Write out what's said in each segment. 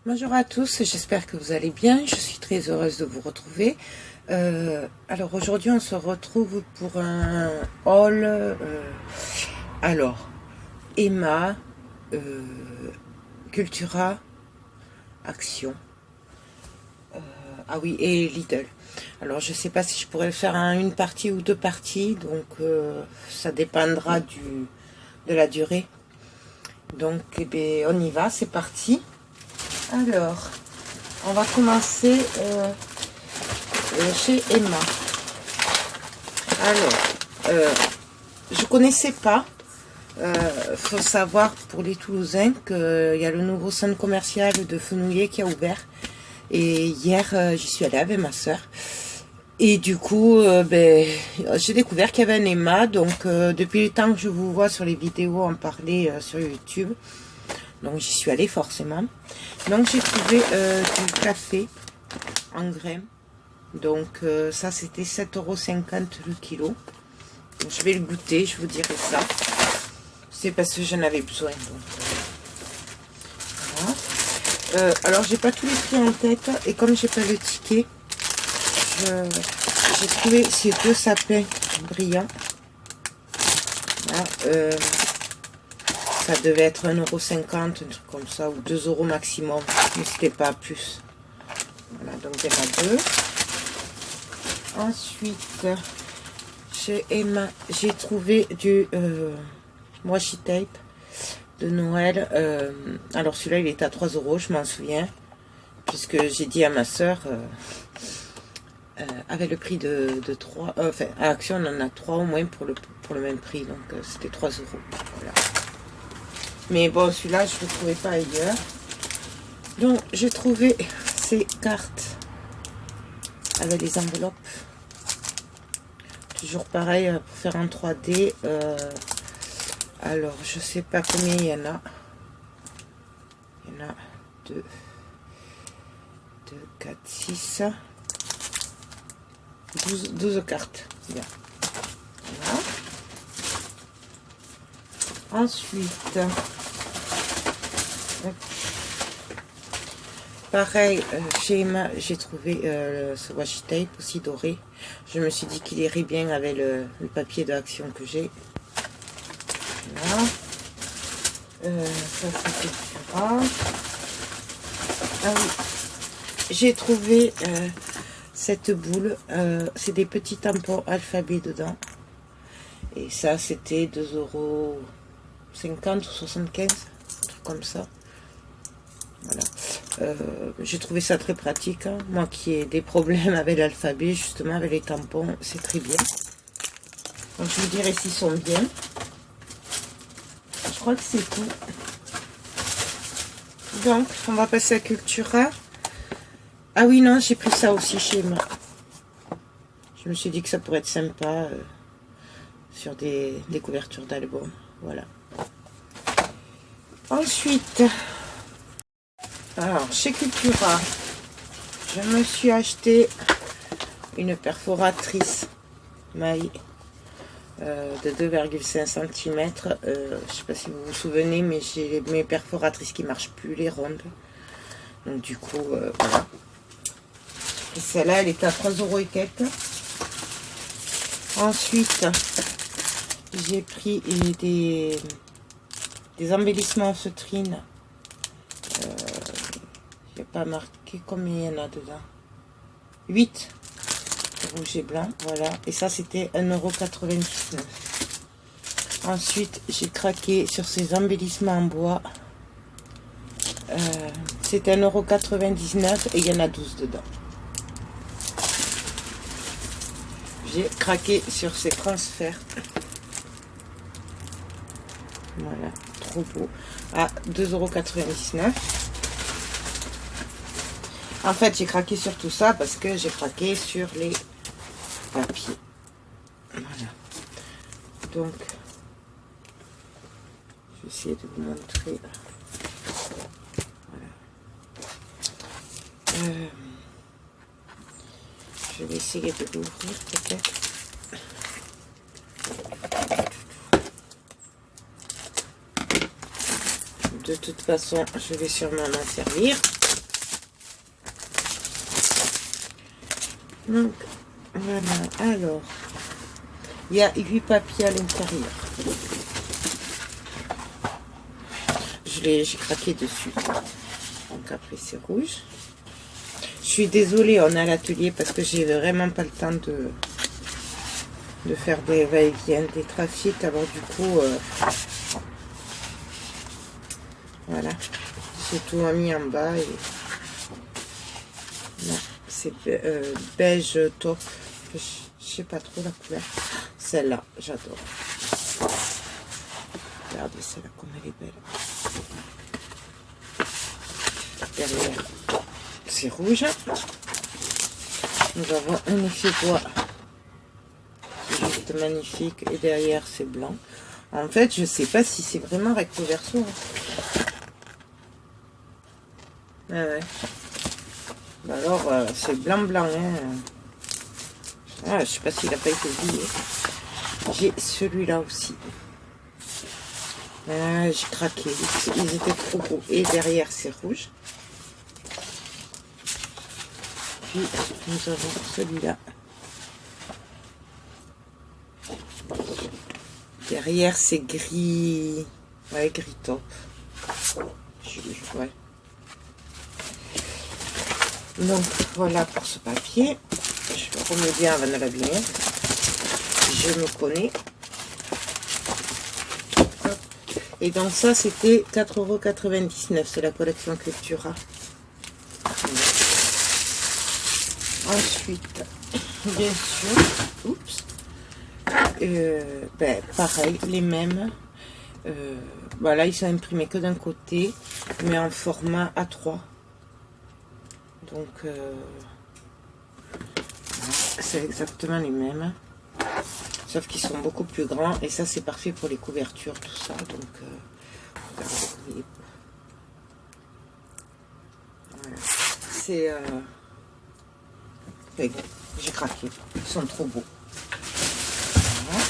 Bonjour à tous, j'espère que vous allez bien. Je suis très heureuse de vous retrouver. Alors aujourd'hui on se retrouve pour un haul. Alors Emma, Cultura, Action. Ah oui, et Lidl. Alors je sais pas si je pourrais le faire en une partie ou deux parties, donc ça dépendra de la durée. Donc eh bien, on y va, c'est parti. Alors, on va commencer chez Emma. Alors, je connaissais pas. Faut savoir pour les Toulousains qu'il y a le nouveau centre commercial de Fenouillet qui a ouvert. Et hier, j'y suis allée avec ma soeur. Et du coup, j'ai découvert qu'il y avait un Emma. Donc, depuis le temps que je vous vois sur les vidéos en parler sur YouTube, donc j'y suis allée forcément. Donc j'ai trouvé du café en grains. Donc ça c'était 7,50 € le kilo. Donc, je vais le goûter, je vous dirai ça. C'est parce que j'en avais besoin. Donc, voilà. Alors j'ai pas tous les prix en tête. Et comme j'ai pas le ticket, j'ai trouvé ces deux sapins brillants. Voilà, ça devait être 1,50 €, un truc comme ça, ou 2 € maximum, mais c'était pas plus. Voilà, donc il y en a deux. Ensuite, chez Emma, j'ai trouvé du washi tape de Noël. Alors celui-là, il est à 3 €, je m'en souviens, puisque j'ai dit à ma soeur, avec le prix de 3, enfin, à Action, on en a 3 au moins pour le même prix, donc c'était 3 €. Voilà. Mais bon, celui-là, je ne le trouvais pas ailleurs. Donc, j'ai trouvé ces cartes avec les enveloppes. Toujours pareil, pour faire en 3D. Alors, je sais pas combien il y en a. Il y en a 2, 4, 6, 12 cartes. Bien. Voilà. Ensuite, pareil, chez Emma, j'ai trouvé ce washi tape aussi doré. Je me suis dit qu'il irait bien avec le papier d'Action que j'ai. Voilà. Ça c'était Cultura. Ah oui, j'ai trouvé cette boule. C'est des petits tampons alphabet dedans. Et ça c'était 2,50 € ou 75, un truc comme ça. Voilà. J'ai trouvé ça très pratique, hein. Moi qui ai des problèmes avec l'alphabet, justement avec les tampons, c'est très bien. Donc je vous dirai s'ils sont bien. Je crois que c'est tout. Donc on va passer à Cultura. Ah oui, non, j'ai pris ça aussi chez moi. Je me suis dit que ça pourrait être sympa sur des couvertures d'albums. Voilà. Ensuite, alors chez Cultura, je me suis acheté une perforatrice maille de 2,5 cm. Je ne sais pas si vous vous souvenez, mais j'ai mes perforatrices qui ne marchent plus, les rondes. Donc du coup, voilà. Et celle-là, elle est à 3 € et quelques. Ensuite, j'ai pris des embellissements en feutrine. Il n'y a pas marqué combien il y en a dedans. 8 rouge et blanc, voilà. Et ça, c'était 1,99 €. Ensuite, j'ai craqué sur ces embellissements en bois. C'était 1,99 € et il y en a 12 dedans. J'ai craqué sur ces transferts. Voilà, trop beau. À 2,99 €. En fait, j'ai craqué sur tout ça parce que j'ai craqué sur les papiers. Voilà. Donc, je vais essayer de vous montrer. Voilà. Je vais essayer de l'ouvrir peut-être. De toute façon, je vais sûrement m'en servir. Donc, voilà. Alors, il y a 8 papiers à l'intérieur. J'ai craqué dessus. Donc après, c'est rouge. Je suis désolée, on est à l'atelier parce que j'ai vraiment pas le temps de faire des va-et-vient, des trafics. Alors du coup, voilà. J'ai tout mis en bas. Et... c'est beige taupe. Je sais pas trop la couleur. Celle-là, j'adore. Regardez celle-là, comme elle est belle. Derrière, c'est rouge. Nous avons un effet bois juste magnifique. Et derrière, c'est blanc. En fait, je sais pas si c'est vraiment recto verso. Hein. Ah ouais. Bah alors, c'est blanc. Hein. Ah, je sais pas s'il a pas été oublié. J'ai celui-là aussi. Ah, j'ai craqué. Ils étaient trop beaux. Et derrière, c'est rouge. Puis, nous avons celui-là. Derrière, c'est gris. Ouais, gris top. Ouais. Donc, voilà pour ce papier. Je le remets bien avant de l'abîmer. Je me connais. Hop. Et donc, ça, c'était 4,99 €. C'est la collection Cultura. Ensuite, bien sûr, oups, pareil, les mêmes. Voilà, ils sont imprimés que d'un côté, mais en format A3. Donc, c'est exactement les mêmes. Sauf qu'ils sont beaucoup plus grands. Et ça, c'est parfait pour les couvertures, tout ça. Donc, regardez. Voilà. C'est... j'ai craqué. Ils sont trop beaux. Voilà.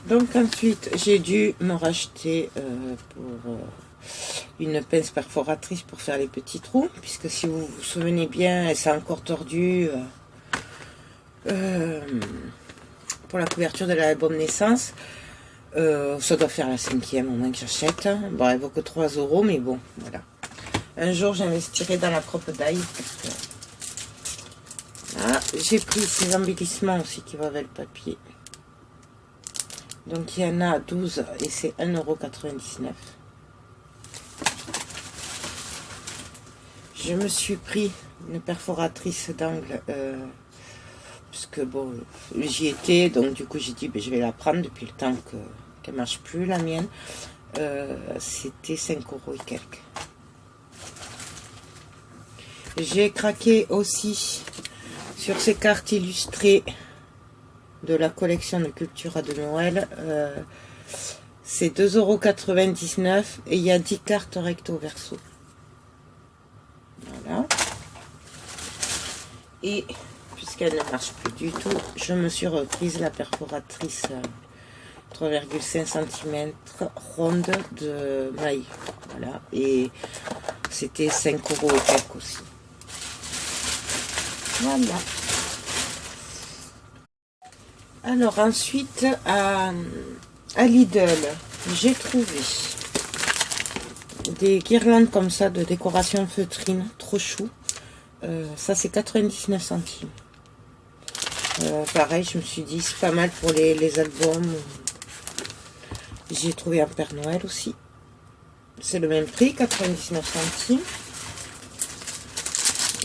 Donc ensuite, j'ai dû me racheter pour une pince perforatrice pour faire les petits trous. Puisque si vous vous souvenez bien, elle s'est encore tordue pour la couverture de l'album naissance. Ça doit faire la 5e au moins que j'achète. Bon, elle vaut que 3 €, mais bon, voilà. Un jour, j'investirai dans la crocodile. Ah, j'ai pris ces embellissements aussi qui vont avec le papier. Donc il y en a 12 et c'est 1,99 €. Je me suis pris une perforatrice d'angle puisque bon, j'y étais, donc du coup j'ai dit je vais la prendre depuis le temps qu'elle marche plus la mienne. C'était 5 € et quelques. J'ai craqué aussi sur ces cartes illustrées de la collection de Cultura de Noël. C'est 2,99 € et il y a 10 cartes recto verso. Voilà. Et puisqu'elle ne marche plus du tout, je me suis reprise la perforatrice 3,5 cm ronde de maille. Voilà. Et c'était 5 € et quelques aussi. Voilà. Alors ensuite, à Lidl, j'ai trouvé des guirlandes comme ça de décoration feutrine, trop chou. Ça c'est 99 centimes. Pareil, je me suis dit c'est pas mal pour les albums. J'ai trouvé un Père Noël aussi. C'est le même prix, 99 centimes.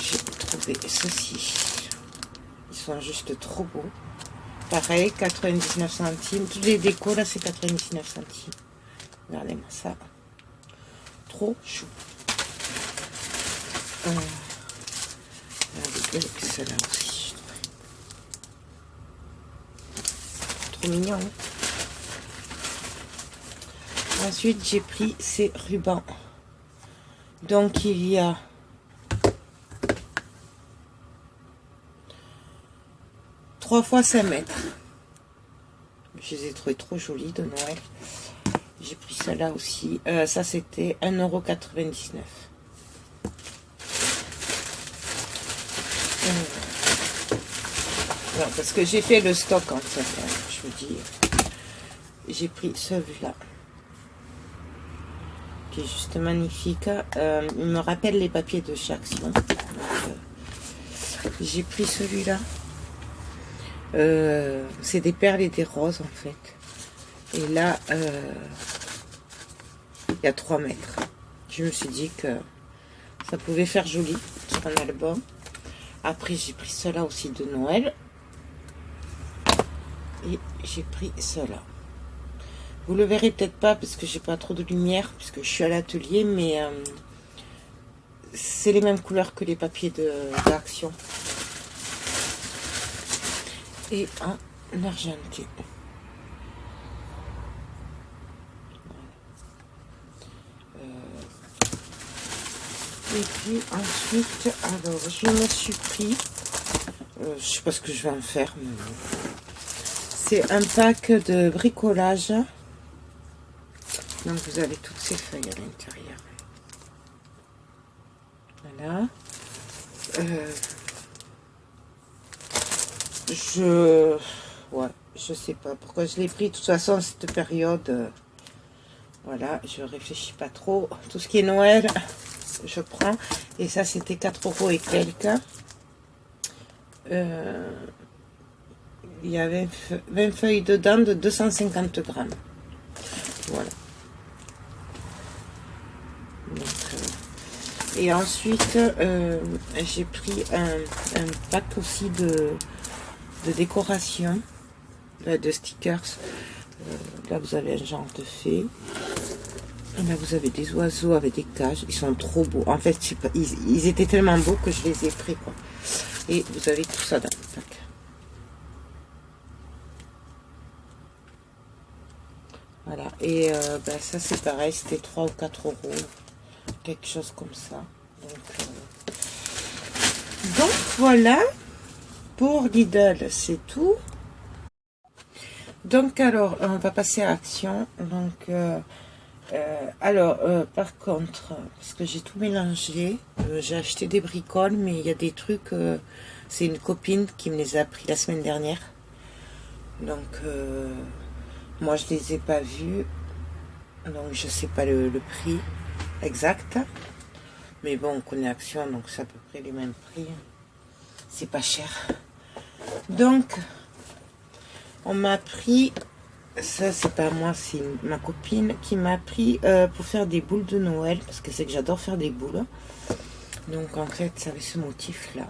J'ai trouvé ceci. Ils sont juste trop beaux. Pareil, 99 centimes. Toutes les décos, là, c'est 99 centimes. Regardez-moi ça. Trop chou. Regardez, celle-là aussi. Trop mignon. Hein. Ensuite, j'ai pris ces rubans. Donc, il y a 3 fois 5 mètres. Je les ai trouvés trop jolies de Noël. J'ai pris celle-là aussi. Ça, c'était 1,99 €. Non, parce que j'ai fait le stock en fait, hein, je vous dis. J'ai pris celui-là. Qui est juste magnifique. Il me rappelle les papiers de chez Action. J'ai pris celui-là. C'est des perles et des roses en fait. Et là, il y a 3 mètres. Je me suis dit que ça pouvait faire joli sur un album. Après, j'ai pris cela aussi de Noël. Et j'ai pris cela. Vous le verrez peut-être pas parce que j'ai pas trop de lumière puisque je suis à l'atelier, mais c'est les mêmes couleurs que les papiers d'Action. Et en argenté. Et puis ensuite, alors je me suis pris, je sais pas ce que je vais en faire, mais c'est un pack de bricolage. Donc vous avez toutes ces feuilles à l'intérieur. Voilà. Je sais pas pourquoi je l'ai pris. De toute façon, cette période, voilà, je réfléchis pas trop. Tout ce qui est Noël, je prends. Et ça, c'était 4 € et quelques. Il y avait 20 feuilles dedans de 250 grammes. Voilà. Donc, et ensuite, j'ai pris un pack aussi de décoration, de stickers. Là, vous avez un genre de fée. Et là, vous avez des oiseaux avec des cages. Ils sont trop beaux. En fait, je sais pas, ils étaient tellement beaux que je les ai pris, quoi. Et vous avez tout ça dans le pack. Voilà. Et ça, c'est pareil. C'était 3 ou 4 €. Quelque chose comme ça. Donc voilà. Pour Lidl, c'est tout. Donc alors, on va passer à Action. Donc, par contre, parce que j'ai tout mélangé, j'ai acheté des bricoles, mais il y a des trucs, c'est une copine qui me les a pris la semaine dernière. Donc, moi, je les ai pas vus. Donc, je sais pas le prix exact. Mais bon, on connaît Action, donc c'est à peu près les mêmes prix. C'est pas cher. Donc, on m'a pris, ça c'est pas moi, c'est ma copine qui m'a pris pour faire des boules de Noël, parce que c'est que j'adore faire des boules. Donc en fait, ça avait ce motif là.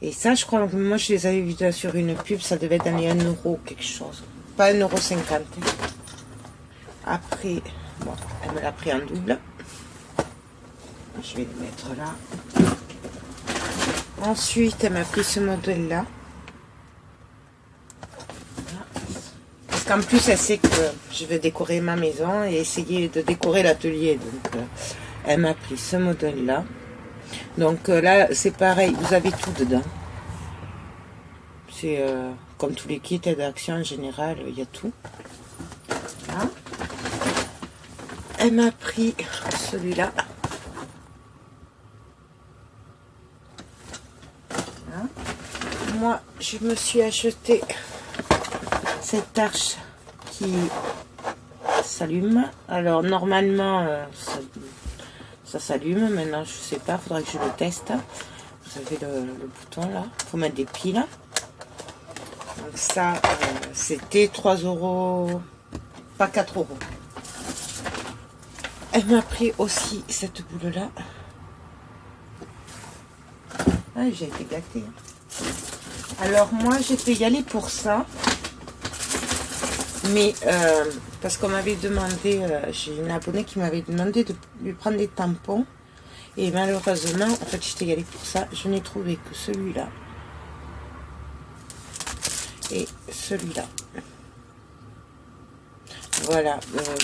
Et ça, je crois que moi je les avais vus sur une pub, ça devait être dans les 1 € quelque chose. Pas 1,50 €. Après, bon, elle me l'a pris en double. Je vais le mettre là. Ensuite, elle m'a pris ce modèle-là. Parce qu'en plus, elle sait que je vais décorer ma maison et essayer de décorer l'atelier. Donc, elle m'a pris ce modèle-là. Donc là, c'est pareil, vous avez tout dedans. C'est comme tous les kits d'Action en général, il y a tout. Voilà. Elle m'a pris celui-là. Moi, je me suis acheté cette arche qui s'allume. Alors, normalement, ça s'allume. Maintenant, je sais pas, faudra que je le teste. Vous avez le bouton là. Il faut mettre des piles. Donc, ça, c'était 3 €, pas 4 €. Elle m'a pris aussi cette boule là. Ah, j'ai été gâtée. Alors moi j'étais y aller pour ça, mais parce qu'on m'avait demandé, j'ai une abonnée qui m'avait demandé de lui prendre des tampons, et malheureusement en fait j'étais y aller pour ça, je n'ai trouvé que celui-là et celui-là. Voilà,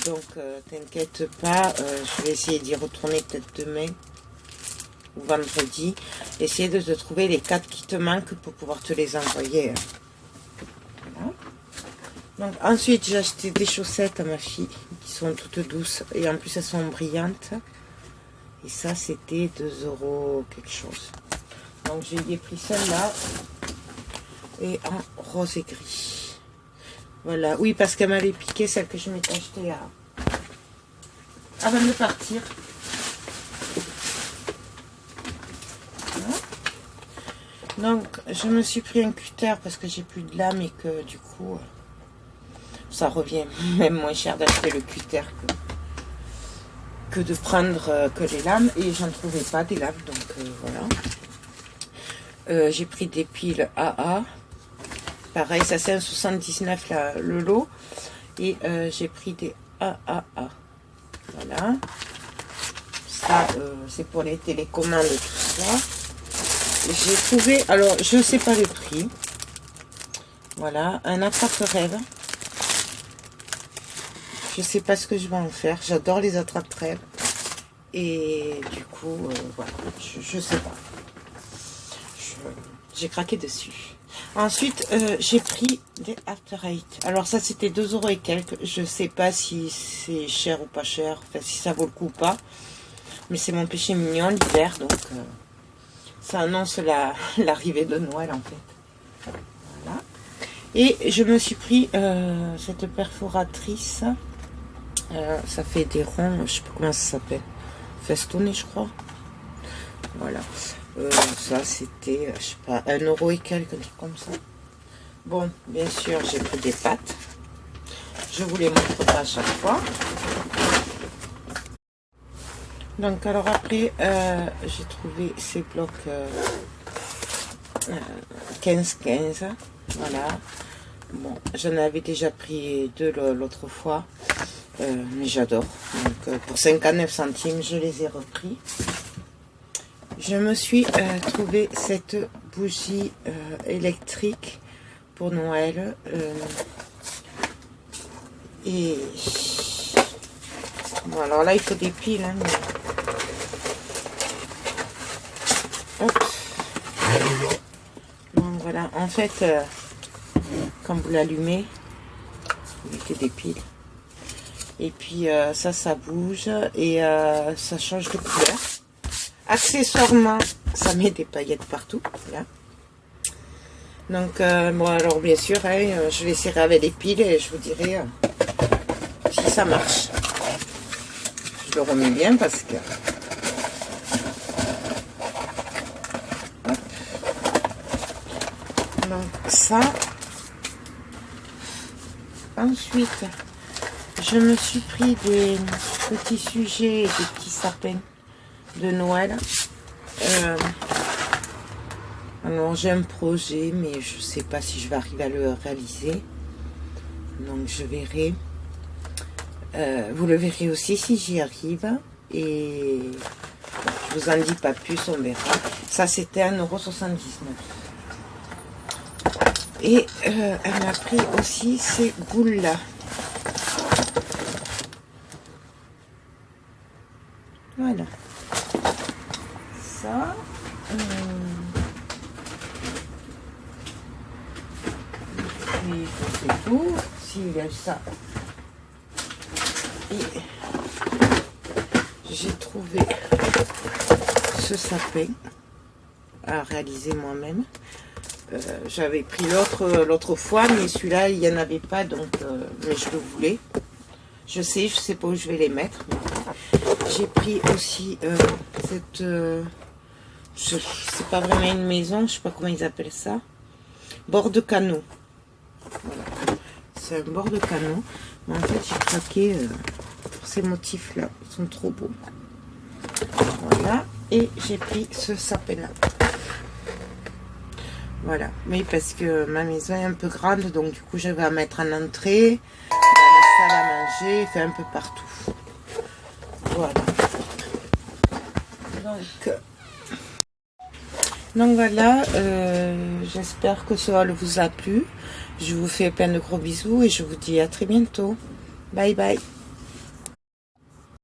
donc t'inquiète pas, je vais essayer d'y retourner peut-être demain ou vendredi, essayer de te trouver les 4 qui te manquent pour pouvoir te les envoyer. Voilà. Donc ensuite j'ai acheté des chaussettes à ma fille qui sont toutes douces et en plus elles sont brillantes, et ça c'était 2 € quelque chose. Donc j'ai pris celle-là et en rose et gris. Voilà, oui, parce qu'elle m'avait piqué celle que je m'étais achetée avant de partir. Donc, je me suis pris un cutter parce que j'ai plus de lame et que du coup, ça revient même moins cher d'acheter le cutter que de prendre que les lames. Et j'en trouvais pas des lames, donc voilà. J'ai pris des piles AA. Pareil, ça c'est un 79 là, le lot. Et j'ai pris des AAA. Voilà. Ça, c'est pour les télécommandes, tout ça. J'ai trouvé, alors je sais pas le prix, voilà, un attrape-rêve. Je sais pas ce que je vais en faire, j'adore les attrape-rêves. Et du coup, voilà, je sais pas. J'ai craqué dessus. Ensuite, j'ai pris des After Eight. Alors ça, c'était 2 € et quelques. Je sais pas si c'est cher ou pas cher, enfin si ça vaut le coup ou pas. Mais c'est mon péché mignon l'hiver, donc... ça annonce l'arrivée de Noël en fait. Voilà. Et je me suis pris cette perforatrice. Ça fait des ronds, je sais pas comment ça s'appelle. Festonné, je crois. Voilà. Ça c'était, je sais pas, 1 € et quelques, un truc comme ça. Bon, bien sûr, j'ai pris des pâtes. Je vous les montre pas à chaque fois. Donc alors après j'ai trouvé ces blocs 15-15, voilà. Bon, j'en avais déjà pris 2 l'autre fois, mais j'adore. Donc pour 59 centimes, je les ai repris. Je me suis trouvé cette bougie électrique pour Noël. Et bon, alors là il faut des piles, hein, mais... Hop. Donc voilà, en fait, quand vous l'allumez, vous mettez des piles. Et puis ça bouge et ça change de couleur. Accessoirement, ça met des paillettes partout. Voilà. Donc, bon, alors bien sûr, hein, je l'essaierai avec les piles et je vous dirai si ça marche. Je le remets bien parce que... Donc ça, ensuite je me suis pris des petits sujets et des petits sapins de Noël. Alors j'ai un projet mais je sais pas si je vais arriver à le réaliser, donc je verrai. Vous le verrez aussi si j'y arrive, et je vous en dis pas plus, on verra. Ça c'était 1,79 €. Et elle m'a pris aussi ces goules là. Voilà. Ça. Puis c'est tout. S'il y a ça. Et j'ai trouvé ce sapin à réaliser moi-même. J'avais pris l'autre fois, mais celui-là il n'y en avait pas, donc mais je le voulais. Je sais pas où je vais les mettre. J'ai pris aussi cette c'est pas vraiment une maison, je sais pas comment ils appellent ça, bord de canot. Voilà. C'est un bord de canot, mais en fait j'ai craqué pour ces motifs là, ils sont trop beaux. Voilà, et j'ai pris ce sapin là. Voilà, mais parce que ma maison est un peu grande, donc du coup je vais la mettre en entrée, dans la salle à manger, fait un peu partout. Voilà. Donc voilà, j'espère que ce haul vous a plu. Je vous fais plein de gros bisous et je vous dis à très bientôt. Bye bye.